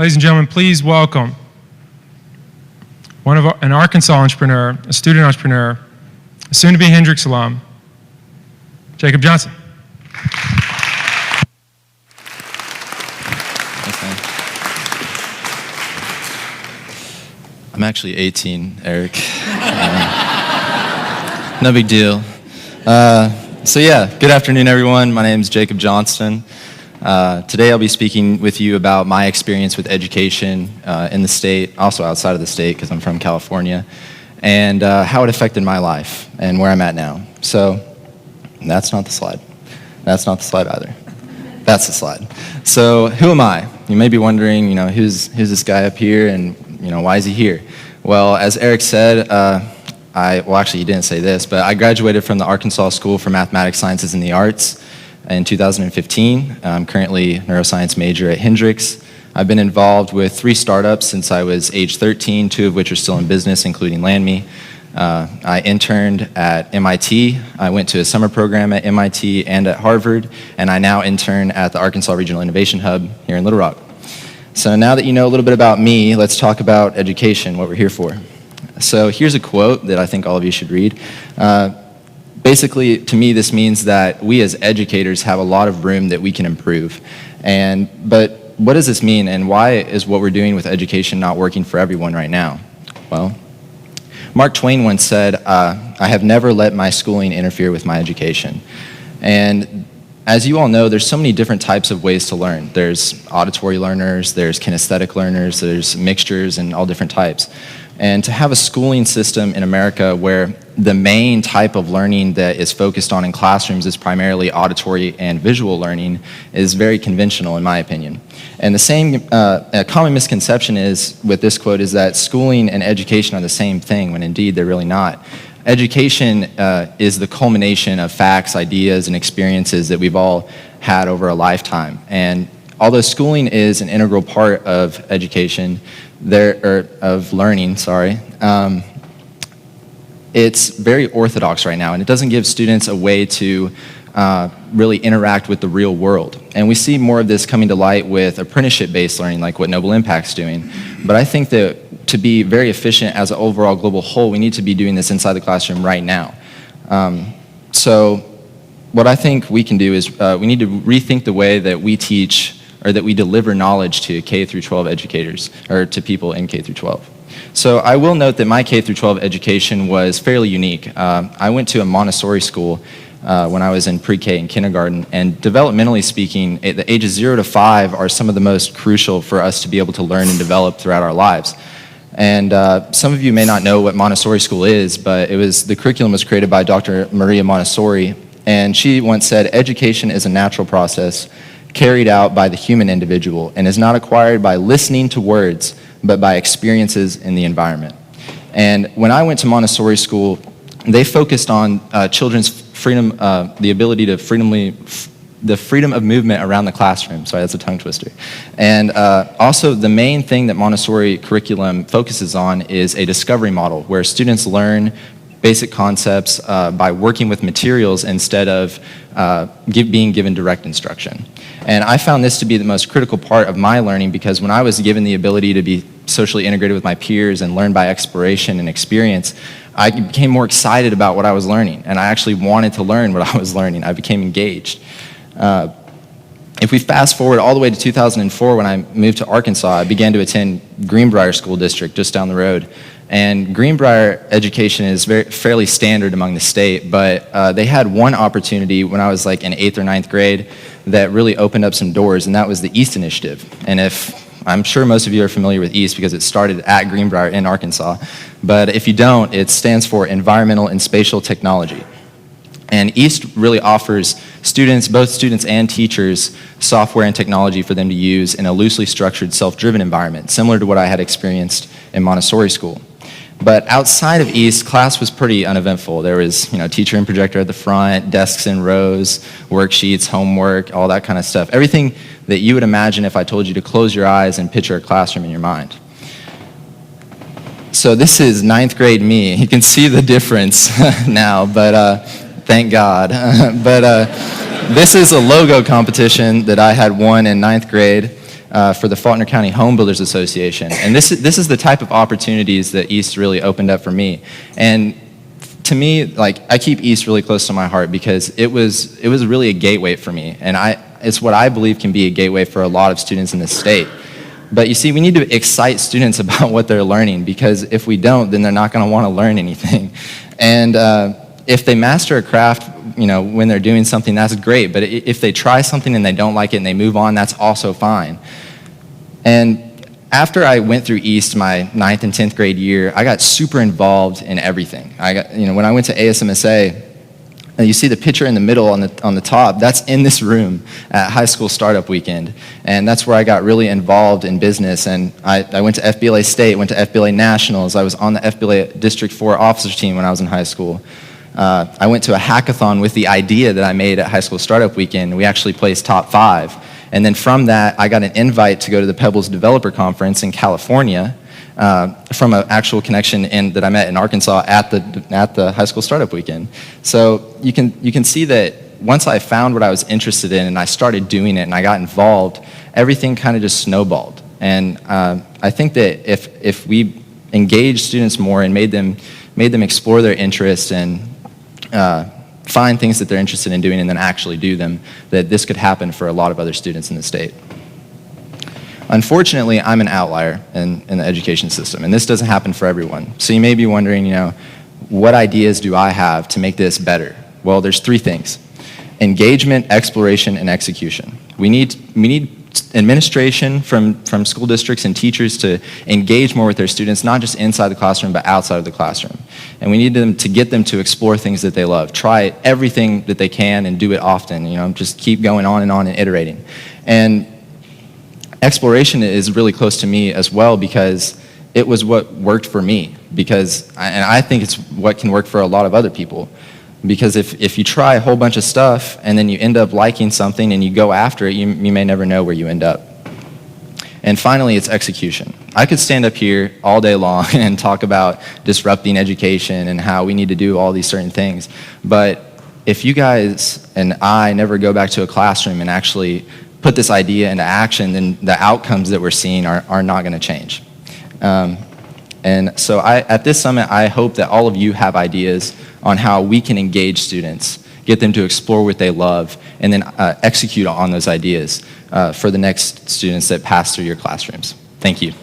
Ladies and gentlemen, please welcome an Arkansas entrepreneur, a student entrepreneur, a soon-to-be Hendrix alum, Jacob Johnston. I'm actually 18, Eric. No big deal. Good afternoon, everyone. My name is Jacob Johnston. Today I'll be speaking with you about my experience with education in the state, also outside of the state because I'm from California, and how it affected my life and where I'm at now. So that's not the slide. That's not the slide either. That's the slide. So who am I? You may be wondering, who's this guy up here and, why is he here? Well, as Eric said, he didn't say this, but I graduated from the Arkansas School for Mathematics, Sciences, and the Arts in 2015. I'm currently a neuroscience major at Hendrix. I've been involved with 3 startups since I was age 13, 2 of which are still in business, including LandMe. I interned at MIT. I went to a summer program at MIT and at Harvard, and I now intern at the Arkansas Regional Innovation Hub here in Little Rock. So now that you know a little bit about me, let's talk about education, what we're here for. So here's a quote that I think all of you should read. Basically, to me, this means that we as educators have a lot of room that we can improve. But what does this mean, and why is what we're doing with education not working for everyone right now? Well, Mark Twain once said, I have never let my schooling interfere with my education. And as you all know, there's so many different types of ways to learn. There's auditory learners, there's kinesthetic learners, there's mixtures and all different types. And to have a schooling system in America where the main type of learning that is focused on in classrooms is primarily auditory and visual learning is very conventional, in my opinion. And the same, a common misconception with this quote is that schooling and education are the same thing, when indeed they're really not. Education is the culmination of facts, ideas, and experiences that we've all had over a lifetime. And although schooling is an integral part of education, it's very orthodox right now, and it doesn't give students a way to really interact with the real world. And we see more of this coming to light with apprenticeship-based learning, like what Noble Impact's doing. But I think that to be very efficient as an overall global whole, we need to be doing this inside the classroom right now. So what I think we can do is we need to rethink the way that we teach or that we deliver knowledge to K through 12 educators, or to people in K through 12. So I will note that my K through 12 education was fairly unique. I went to a Montessori school when I was in pre-K and kindergarten, and developmentally speaking, the ages 0 to 5 are some of the most crucial for us to be able to learn and develop throughout our lives. And some of you may not know what Montessori school is, but the curriculum was created by Dr. Maria Montessori, and she once said, "Education is a natural process carried out by the human individual and is not acquired by listening to words, but by experiences in the environment." And when I went to Montessori school, they focused on children's freedom, the freedom of movement around the classroom. Sorry, that's a tongue twister. And also the main thing that Montessori curriculum focuses on is a discovery model where students learn basic concepts by working with materials instead of being given direct instruction. And I found this to be the most critical part of my learning, because when I was given the ability to be socially integrated with my peers and learn by exploration and experience, I became more excited about what I was learning, and I actually wanted to learn what I was learning. I became engaged. If we fast forward all the way to 2004, when I moved to Arkansas, I began to attend Greenbrier School District just down the road. And Greenbrier education is fairly standard among the state, but they had one opportunity when I was like in 8th or 9th grade that really opened up some doors, and that was the EAST initiative. And I'm sure most of you are familiar with EAST because it started at Greenbrier in Arkansas, but if you don't, it stands for Environmental and Spatial Technology. And EAST really offers students, both students and teachers, software and technology for them to use in a loosely structured, self-driven environment, similar to what I had experienced in Montessori school. But outside of EAST, class was pretty uneventful. There was, teacher and projector at the front, desks in rows, worksheets, homework, all that kind of stuff. Everything that you would imagine if I told you to close your eyes and picture a classroom in your mind. So this is 9th grade me. You can see the difference now, but thank God. But this is a logo competition that I had won in 9th grade. for the Faulkner County Home Builders Association. And this is the type of opportunities that East really opened up for me. And to me, like, I keep East really close to my heart because it was really a gateway for me. And it's what I believe can be a gateway for a lot of students in this state. But you see, we need to excite students about what they're learning, because if we don't, then they're not going to want to learn anything. And if they master a craft, when they're doing something, that's great. But if they try something and they don't like it and they move on, that's also fine. And after I went through East my 9th and 10th grade year, I got super involved in everything. When I went to ASMSA, you see the picture in the middle on the top, that's in this room at High School Startup Weekend. And that's where I got really involved in business. And I went to FBLA State, went to FBLA Nationals. I was on the FBLA District 4 officers team when I was in high school. I went to a hackathon with the idea that I made at High School Startup Weekend. We actually placed top 5. And then from that, I got an invite to go to the Pebbles Developer Conference in California from an actual connection that I met in Arkansas at the High School Startup Weekend. So you can see that once I found what I was interested in and I started doing it and I got involved, everything kind of just snowballed. And I think that if we engaged students more and made them explore their interests and find things that they're interested in doing and then actually do them, that this could happen for a lot of other students in the state. Unfortunately, I'm an outlier in the education system, and this doesn't happen for everyone. So you may be wondering, what ideas do I have to make this better? Well, there's 3 things: engagement, exploration, and execution. We need administration from school districts and teachers to engage more with their students, not just inside the classroom, but outside of the classroom. And we need them to get them to explore things that they love, try everything that they can and do it often, just keep going on and iterating. And exploration is really close to me as well, because it was what worked for me, and I think it's what can work for a lot of other people. Because if you try a whole bunch of stuff and then you end up liking something and you go after it, you may never know where you end up. And finally, it's execution. I could stand up here all day long and talk about disrupting education and how we need to do all these certain things. But if you guys and I never go back to a classroom and actually put this idea into action, then the outcomes that we're seeing are not going to change. And so at this summit, I hope that all of you have ideas on how we can engage students, get them to explore what they love, and then execute on those ideas for the next students that pass through your classrooms. Thank you.